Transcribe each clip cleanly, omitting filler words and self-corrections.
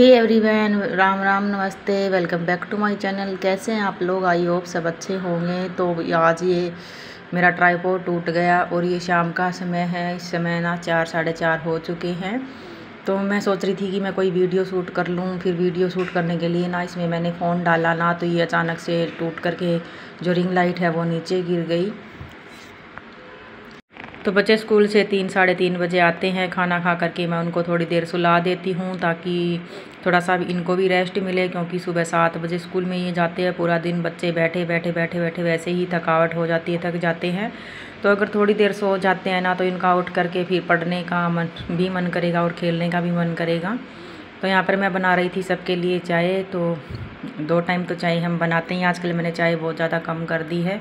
Hey everyone, Ram Ram, नमस्ते, welcome back to my channel. कैसे हैं आप लोग? आई होप सब अच्छे होंगे। तो आज ये मेरा ट्राइपॉड टूट गया और ये शाम का समय है। इस समय ना 4 साढ़े 4 हो चुके हैं। तो मैं सोच रही थी कि मैं कोई वीडियो शूट कर लूँ। फिर वीडियो शूट करने के लिए ना इसमें मैंने फ़ोन डाला ना, तो ये अचानक से टूट करके जो रिंग लाइट है वो नीचे गिर गई। तो बच्चे स्कूल से 3 साढ़े 3 बजे आते हैं। खाना खा करके मैं उनको थोड़ी देर सुला देती हूँ ताकि थोड़ा सा इनको भी रेस्ट मिले, क्योंकि सुबह 7 बजे स्कूल में ये जाते हैं। पूरा दिन बच्चे बैठे बैठे वैसे ही थकावट हो जाती है, थक जाते हैं। तो अगर थोड़ी देर सो जाते हैं ना, तो इनका उठ करके फिर पढ़ने का मन करेगा और खेलने का भी मन करेगा। तो यहाँ पर मैं बना रही थी सबके लिए चाय। तो 2 टाइम तो चाय हम बनाते हैं। आजकल मैंने चाय बहुत ज़्यादा कम कर दी है।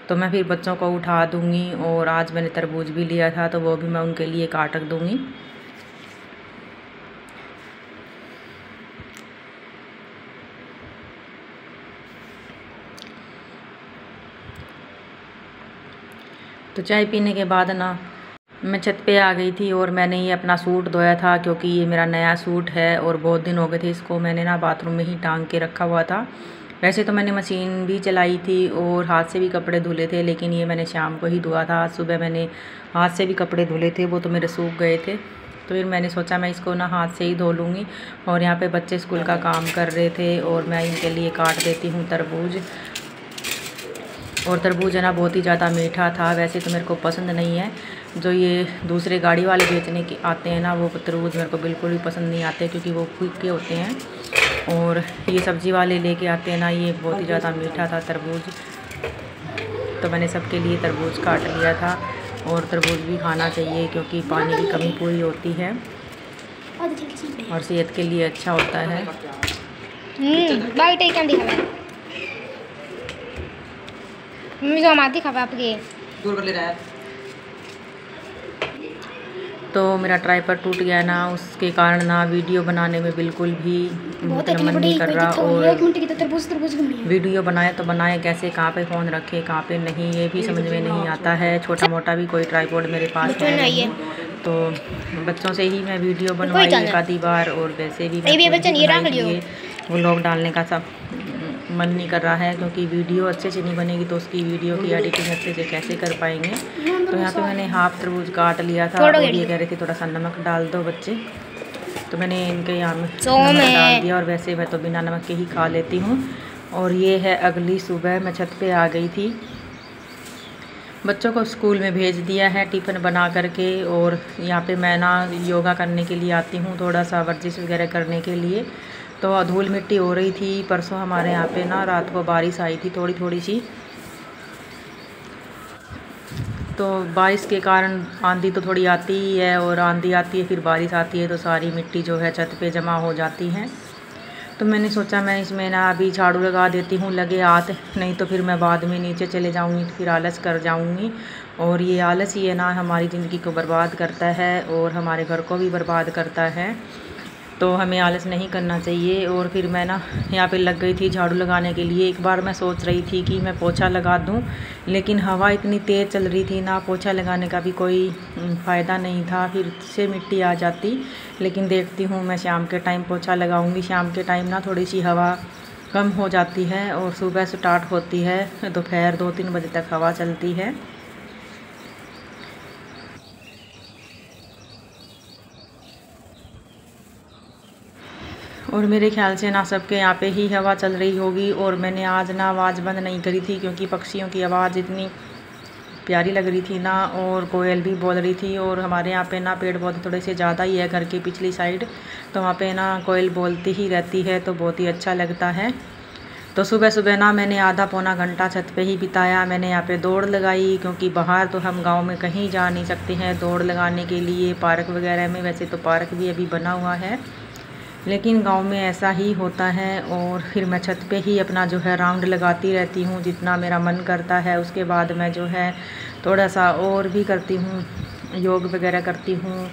तो मैं फिर बच्चों को उठा दूँगी। और आज मैंने तरबूज भी लिया था, तो वो भी मैं उनके लिए काट रख दूँगी। तो चाय पीने के बाद ना मैं छत पे आ गई थी और मैंने ये अपना सूट धोया था, क्योंकि ये मेरा नया सूट है और बहुत दिन हो गए थे इसको मैंने ना बाथरूम में ही टांग के रखा हुआ था। वैसे तो मैंने मशीन भी चलाई थी और हाथ से भी कपड़े धुले थे, लेकिन ये मैंने शाम को ही धोआ था। आज सुबह मैंने हाथ से भी कपड़े धुले थे, वो तो मेरे सूख गए थे। तो फिर मैंने सोचा मैं इसको ना हाथ से ही धो लूँगी। और यहाँ पे बच्चे स्कूल का काम कर रहे थे और मैं इनके लिए काट देती हूँ तरबूज। और तरबूज है ना बहुत ही ज़्यादा मीठा था। वैसे तो मेरे को पसंद नहीं है। जो ये दूसरे गाड़ी वाले बेचने के आते हैं ना, वो तरबूज मेरे को बिल्कुल भी पसंद नहीं आते, क्योंकि वो फीके होते हैं। और ये सब्ज़ी वाले लेके आते हैं ना, ये बहुत ही ज़्यादा मीठा था तरबूज। तो मैंने सबके लिए तरबूज काट लिया था। और तरबूज भी खाना चाहिए, क्योंकि पानी की कमी पूरी होती है और सेहत के लिए अच्छा होता है। तो मेरा ट्राइपॉड टूट गया ना, उसके कारण ना वीडियो बनाने में बिल्कुल भी मन नहीं कर रहा। और वीडियो बनाए तो बनाए कैसे, कहाँ पे फ़ोन रखे कहाँ पे नहीं, ये भी समझ में नहीं आता है। छोटा मोटा भी कोई ट्राइपॉड मेरे पास है नहीं। तो बच्चों से ही मैं वीडियो बनवाई एक आधी बार। और वैसे भी वो लोग डालने का सब मन नहीं कर रहा है, क्योंकि वीडियो अच्छे से नहीं बनेगी तो उसकी वीडियो की एडिटिंग अच्छे से कैसे कर पाएंगे। तो यहाँ पे मैंने हाफ तरबूज काट लिया था और ये कह रहे थे थोड़ा सा नमक डाल दो बच्चे, तो मैंने इनके यहाँ में नमक डाल दिया। और वैसे मैं तो बिना नमक के ही खा लेती हूँ। और ये है अगली सुबह, मैं छत पे आ गई थी। बच्चों को स्कूल में भेज दिया है टिफ़िन बना करके। और यहाँ पे मैं ना योगा करने के लिए आती हूँ, थोड़ा सा वर्जिश वगैरह करने के लिए। तो धूल मिट्टी हो रही थी। परसों हमारे यहाँ पे ना रात को बारिश आई थी थोड़ी थोड़ी सी। तो बारिश के कारण आंधी तो थोड़ी आती ही है, और आंधी आती है फिर बारिश आती है, तो सारी मिट्टी जो है छत पे जमा हो जाती है। तो मैंने सोचा मैं इसमें ना अभी झाड़ू लगा देती हूँ लगे हाथ, नहीं तो फिर मैं बाद में नीचे चले जाऊँगी, फिर आलस कर जाऊँगी। और ये आलस ही है ना हमारी ज़िंदगी को बर्बाद करता है और हमारे घर को भी बर्बाद करता है। तो हमें आलस नहीं करना चाहिए। और फिर मैं ना यहाँ पे लग गई थी झाड़ू लगाने के लिए। एक बार मैं सोच रही थी कि मैं पोछा लगा दूँ, लेकिन हवा इतनी तेज़ चल रही थी ना, पोछा लगाने का भी कोई फ़ायदा नहीं था, फिर से मिट्टी आ जाती। लेकिन देखती हूँ मैं शाम के टाइम पोछा लगाऊँगी। शाम के टाइम ना थोड़ी सी हवा कम हो जाती है और सुबह स्टार्ट होती है, दोपहर 2-3 बजे तक हवा चलती है। और मेरे ख्याल से ना सबके यहाँ पे ही हवा चल रही होगी। और मैंने आज ना आवाज़ बंद नहीं करी थी, क्योंकि पक्षियों की आवाज़ इतनी प्यारी लग रही थी ना, और कोयल भी बोल रही थी। और हमारे यहाँ पे ना पेड़ पौधे थोड़े से ज़्यादा ही है घर की पिछली साइड, तो वहाँ पे ना कोयल बोलती ही रहती है, तो बहुत ही अच्छा लगता है। तो सुबह सुबह ना मैंने आधा पौना घंटा छत पे ही बिताया। मैंने यहाँ पे दौड़ लगाई, क्योंकि बाहर तो हम गांव में कहीं जा नहीं सकते हैं दौड़ लगाने के लिए पार्क वगैरह में। वैसे तो पार्क भी अभी बना हुआ है, लेकिन गांव में ऐसा ही होता है। और फिर मैं छत पे ही अपना जो है राउंड लगाती रहती हूँ जितना मेरा मन करता है। उसके बाद मैं जो है थोड़ा सा और भी करती हूँ, योग वगैरह करती हूँ,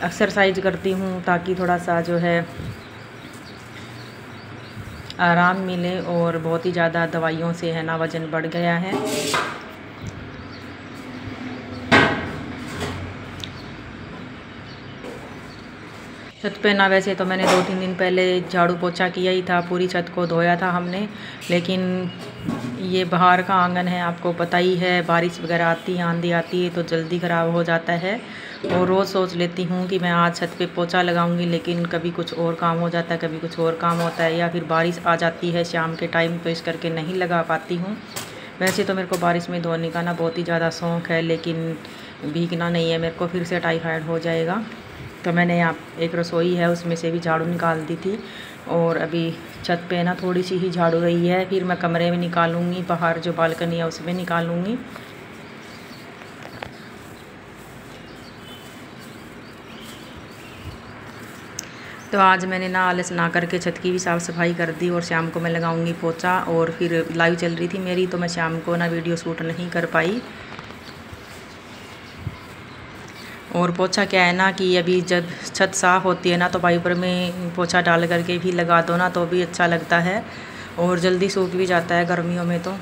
एक्सरसाइज करती हूँ, ताकि थोड़ा सा जो है आराम मिले। और बहुत ही ज़्यादा दवाइयों से है ना वज़न बढ़ गया है। छत पे ना वैसे तो मैंने 2-3 दिन पहले झाड़ू पोछा किया ही था, पूरी छत को धोया था हमने, लेकिन ये बाहर का आंगन है, आपको पता ही है, बारिश वगैरह आती है, आंधी आती है तो जल्दी ख़राब हो जाता है। और रोज़ सोच लेती हूँ कि मैं आज छत पे पोछा लगाऊंगी, लेकिन कभी कुछ और काम हो जाता है, कभी कुछ और काम होता है, या फिर बारिश आ जाती है शाम के टाइम, तो इस करके नहीं लगा पाती हूँ। वैसे तो मेरे को बारिश में धोने का ना बहुत ही ज़्यादा शौक़ है, लेकिन भीगना नहीं है मेरे को, फिर से टाइफाइड हो जाएगा। तो मैंने यहाँ एक रसोई है उसमें से भी झाड़ू निकाल दी थी, और अभी छत पे ना थोड़ी सी ही झाड़ू रही है, फिर मैं कमरे में निकालूंगी, बाहर जो बालकनी है उसमें निकालूंगी। तो आज मैंने ना आलस ना करके छत की भी साफ़ सफाई कर दी, और शाम को मैं लगाऊंगी पोछा। और फिर लाइव चल रही थी मेरी, तो मैं शाम को ना वीडियो शूट नहीं कर पाई। और पोछा क्या है ना कि अभी जब छत साफ़ होती है ना तो वाइपर में पोछा डाल करके भी लगा दो ना तो भी अच्छा लगता है, और जल्दी सूख भी जाता है गर्मियों में तो।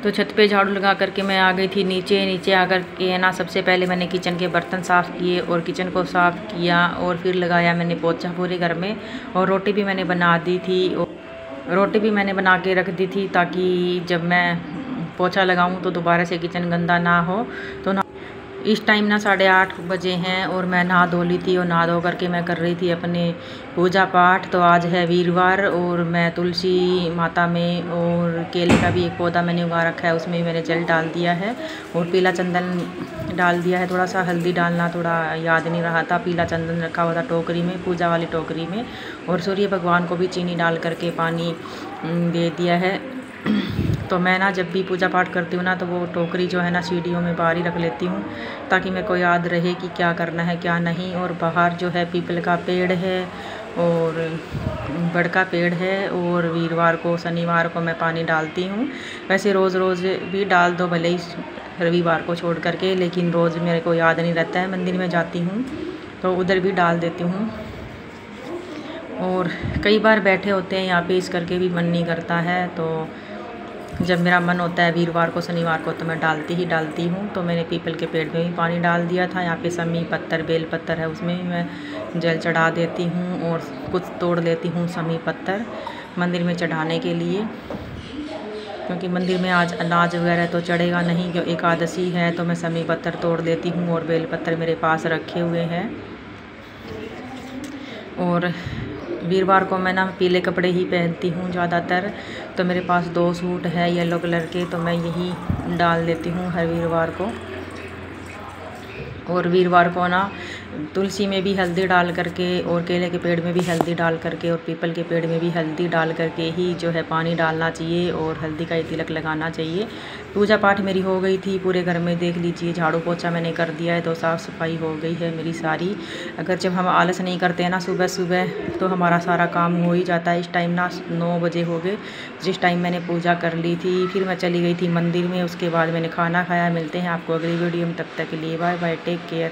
तो छत पे झाड़ू लगा करके मैं आ गई थी नीचे आकर के ना सबसे पहले मैंने किचन के बर्तन साफ़ किए और किचन को साफ़ किया, और फिर लगाया मैंने पोछा पूरे घर में। और रोटी भी मैंने बना दी थी, और रोटी भी मैंने बना के रख दी थी ताकि जब मैं पोछा लगाऊं तो दोबारा से किचन गंदा ना हो। तो ना इस टाइम ना 8:30 बजे हैं, और मैं नहा धो ली थी, और नहा धो करके मैं कर रही थी अपने पूजा पाठ। तो आज है वीरवार, और मैं तुलसी माता में और केले का भी एक पौधा मैंने उगा रखा है, उसमें मैंने जल डाल दिया है, और पीला चंदन डाल दिया है। थोड़ा सा हल्दी डालना थोड़ा याद नहीं रहा था, पीला चंदन रखा हुआ था टोकरी में, पूजा वाली टोकरी में। और सूर्य भगवान को भी चीनी डाल करके पानी दे दिया है। तो मैं ना जब भी पूजा पाठ करती हूँ ना तो वो टोकरी जो है ना सीढ़ियों में बाहर ही रख लेती हूँ, ताकि मेरे को याद रहे कि क्या करना है क्या नहीं। और बाहर जो है पीपल का पेड़ है और बड़ का पेड़ है, और वीरवार को शनिवार को मैं पानी डालती हूँ। वैसे रोज़ रोज़ भी डाल दो, भले ही रविवार को छोड़ करके, लेकिन रोज़ मेरे को याद नहीं रहता है। मंदिर में जाती हूँ तो उधर भी डाल देती हूँ। और कई बार बैठे होते हैं यहाँ पे, इस करके भी मन नहीं करता है, तो जब मेरा मन होता है वीरवार को शनिवार को तो मैं डालती हूँ। तो मैंने पीपल के पेड़ में भी पानी डाल दिया था। यहाँ पे समी पत्तर बेल पत्तर है, उसमें भी मैं जल चढ़ा देती हूँ, और कुछ तोड़ लेती हूँ समी पत्तर मंदिर में चढ़ाने के लिए, क्योंकि मंदिर में आज अनाज वगैरह तो चढ़ेगा नहीं, क्योंकि एकादशी है। तो मैं समी पत्तर तोड़ लेती हूँ, और बेल पत्तर मेरे पास रखे हुए हैं। और वीरवार को मैं ना पीले कपड़े ही पहनती हूँ ज़्यादातर, तो मेरे पास 2 सूट है येलो कलर के, तो मैं यही डाल देती हूँ हर वीरवार को। और वीरवार को ना तुलसी में भी हल्दी डाल करके, और केले के पेड़ में भी हल्दी डाल करके, और पीपल के पेड़ में भी हल्दी डाल करके ही जो है पानी डालना चाहिए, और हल्दी का ही तिलक लगाना चाहिए। पूजा पाठ मेरी हो गई थी पूरे घर में, देख लीजिए झाड़ू पोछा मैंने कर दिया है, तो साफ़ सफाई हो गई है मेरी सारी। अगर जब हम आलस नहीं करते हैं ना सुबह सुबह, तो हमारा सारा काम हो ही जाता है। इस टाइम ना 9 बजे हो गए जिस टाइम मैंने पूजा कर ली थी। फिर मैं चली गई थी मंदिर में, उसके बाद मैंने खाना खाया। मिलते हैं आपको अगली वीडियो में, तब तक के लिए बाय बाय, टेक केयर।